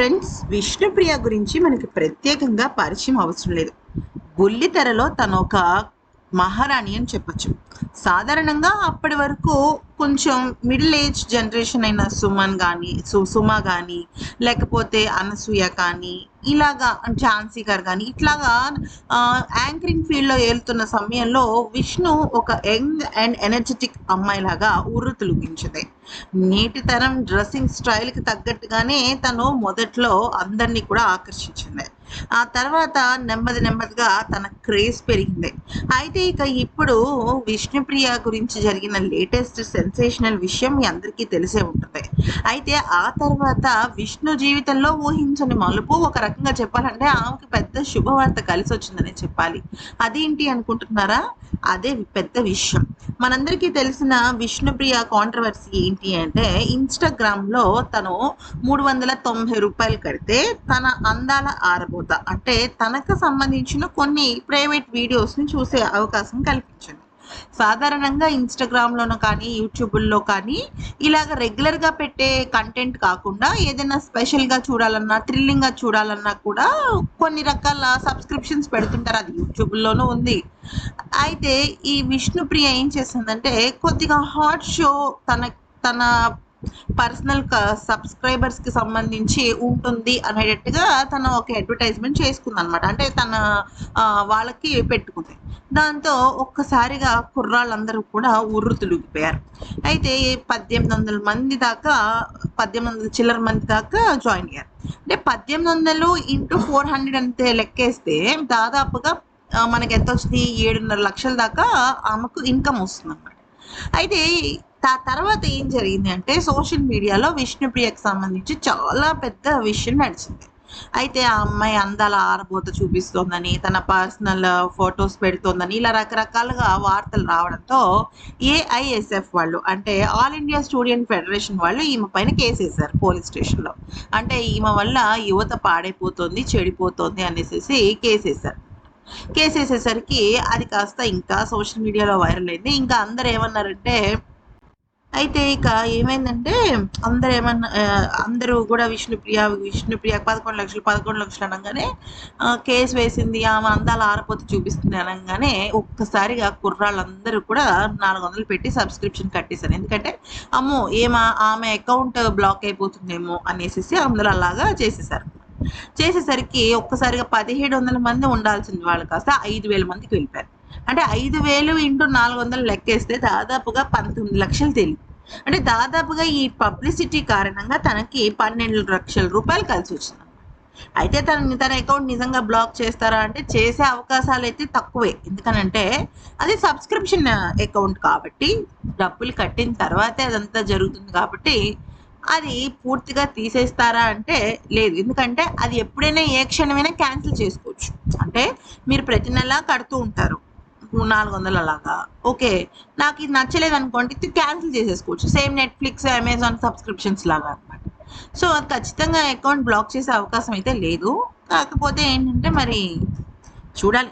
Friends, Vishnupriya గురించి మనకి ప్రత్యేకంగా పరిచయం అవసరం లేదు. బుల్లితెరలో తను ఒక మహారాణి అని చెప్పొచ్చు. సాధారణంగా అప్పటి వరకు కొంచెం మిడిల్ ఏజ్ జనరేషన్ అయిన సుమన్ గానీ, సుమ గానీ, లేకపోతే అనసూయ కానీ, ఇలాగా ఝాన్సీ గారు గానీ, ఇట్లాగా యాంకరింగ్ ఫీల్డ్‌లో ఏలుతున్న సమయంలో విష్ణు ఒక యంగ్ అండ్ ఎనర్జిటిక్ అమ్మాయిలాగా ఉర్రూతలూగించింది. నేటి తరం డ్రెస్సింగ్ స్టైల్‌కి తగ్గట్టుగానే తను మొదట్లో అందరిని కూడా ఆకర్షించింది. ఆ తర్వాత నెమ్మదిగా తన క్రేజ్ పెరిగింది. అయితే ఇప్పుడు విష్ణుప్రియ గురించి జరిగిన లేటెస్ట్ సెన్సేషనల్ విషయం మీ అందరికీ తెలిసే ఉంటుంది. అయితే ఆ తర్వాత విష్ణు జీవితంలో ఊహించని మలుపు, ఒక రకంగా చెప్పాలంటే ఆమెకి పెద్ద శుభవార్త కలిసొచ్చిందనే చెప్పాలి. అదేంటి అనుకుంటున్నారా? అదే పెద్ద విషయం. మనందరికీ తెలిసిన విష్ణుప్రియ కాంట్రవర్సీ ఏంటి అంటే, ఇన్‌స్టాగ్రామ్‌లో తను రూ. 390 కడితే తన అందాల ఆరబోత అంటే తనకు సంబంధించిన కొన్ని ప్రైవేట్ వీడియోస్‌ని చూసే అవకాశం కల్పించింది. సాధారణంగా ఇన్‌స్టాగ్రామ్‌లోనో కానీ, యూట్యూబుల్లో కానీ ఇలాగ రెగ్యులర్‌గా పెట్టే కంటెంట్ కాకుండా ఏదైనా స్పెషల్‌గా చూడాలన్నా, థ్రిల్లింగ్‌గా చూడాలన్నా కూడా కొన్ని రకాల సబ్స్క్రిప్షన్స్ పెడుతుంటారు. అది యూట్యూబుల్లోనూ ఉంది. అయితే ఈ విష్ణుప్రియ ఏం చేసిందంటే, కొద్దిగా హాట్ షో తన తన పర్సనల్ సబ్స్క్రైబర్స్‌కి సంబంధించి ఉంటుంది అనేటట్టుగా తను ఒక అడ్వర్టైజ్‌మెంట్ చేసుకుందనమాట. అంటే తన వాళ్ళకి పెట్టుకుంది. దాంతో ఒక్కసారిగా కుర్రాళ్ళందరూ కూడా ఉర్రూతలూగిపోయారు. అయితే 1800 మంది దాకా 1800 చిల్లర మంది దాకా జాయిన్ అయ్యారు. అంటే 1800 ఇంటూ 400 అంతే లెక్కేస్తే దాదాపుగా మనకెంతొచ్చింది? 7.5 లక్షల దాకా ఆమెకు ఇన్‌కమ్ వస్తుందనమాట. అయితే తర్వాత ఏం జరిగింది అంటే, సోషల్ మీడియాలో విష్ణుప్రియకి సంబంధించి చాలా పెద్ద విషయం నడిచింది. అయితే ఆ అమ్మాయి అందాల ఆరబోత చూపిస్తోందని, తన పర్సనల్ ఫోటోస్ పెడుతోందని, ఇలా రకరకాలుగా వార్తలు రావడంతో ఏఐఎస్ఎఫ్ వాళ్ళు, అంటే ఆల్ ఇండియా స్టూడెంట్ ఫెడరేషన్ వాళ్ళు ఈమె పైన కేసేశారు పోలీస్ స్టేషన్‌లో. అంటే ఈమె వల్ల యువత పాడైపోతోంది, చెడిపోతోంది అనేసేసి కేసేశారు. కేసేసేసరికి అది కాస్త ఇంకా సోషల్ మీడియాలో వైరల్ అయింది. ఇంకా అందరూ ఏమన్నారంటే, అయితే ఏమైందంటే అందరూ గూడా విష్ణుప్రియ 11,00,000 అనంగానే కేస్ వేసింది. ఆమె అందాల ఆరపోత చూపిస్తుంది అనంగానే ఒక్కసారిగా కుర్రాళ్ళందరూ కూడా 400 పెట్టి సబ్స్క్రిప్షన్ కట్టేశారు. ఎందుకంటే అమ్మో! ఆమె అకౌంట్ బ్లాక్ అయిపోతుందేమో అనేసేసి అందరూ అలాగా చేసేశారు. చేసేసరికి ఒక్కసారిగా 1700 మంది ఉండాల్సిన వాళ్ళు కాస్త 5000 మందికి వెళ్ళిపోయారు. అంటే 5000 ఇంటూ 400 లెక్కేస్తే దాదాపుగా 19,00,000 తేలింది. అంటే దాదాపుగా ఈ పబ్లిసిటీ కారణంగా తనకి రూ. 12,00,000 కలిసొచ్చిందనమాట. అయితే తన అకౌంట్ నిజంగా బ్లాక్ చేస్తారా అంటే, చేసే అవకాశాలైతే తక్కువే. ఎందుకనంటే అది సబ్స్క్రిప్షన్ అకౌంట్ కాబట్టి, డబ్బులు కట్టిన తర్వాతే అదంతా జరుగుతుంది కాబట్టి, అది పూర్తిగా తీసేస్తారా అంటే లేదు. ఎందుకంటే అది ఎప్పుడైనా ఏ క్షణమైనా క్యాన్సిల్ చేసుకోవచ్చు. అంటే మీరు ప్రతి నెల కడుతూ ఉంటారు. 400 అలాగా. ఓకే. నాకిది నచ్చలేదనుకోండి, క్యాన్సిల్ చేసేసుకోవచ్చు. సేమ్ నెట్‌ఫ్లిక్స్, అమెజాన్ సబ్స్క్రిప్షన్స్ లాగా అనమాట. సో, అది ఖచ్చితంగా అకౌంట్ బ్లాక్ చేసే అవకాశం అయితే లేదు. కాకపోతే ఏంటంటే మరి చూడాలి.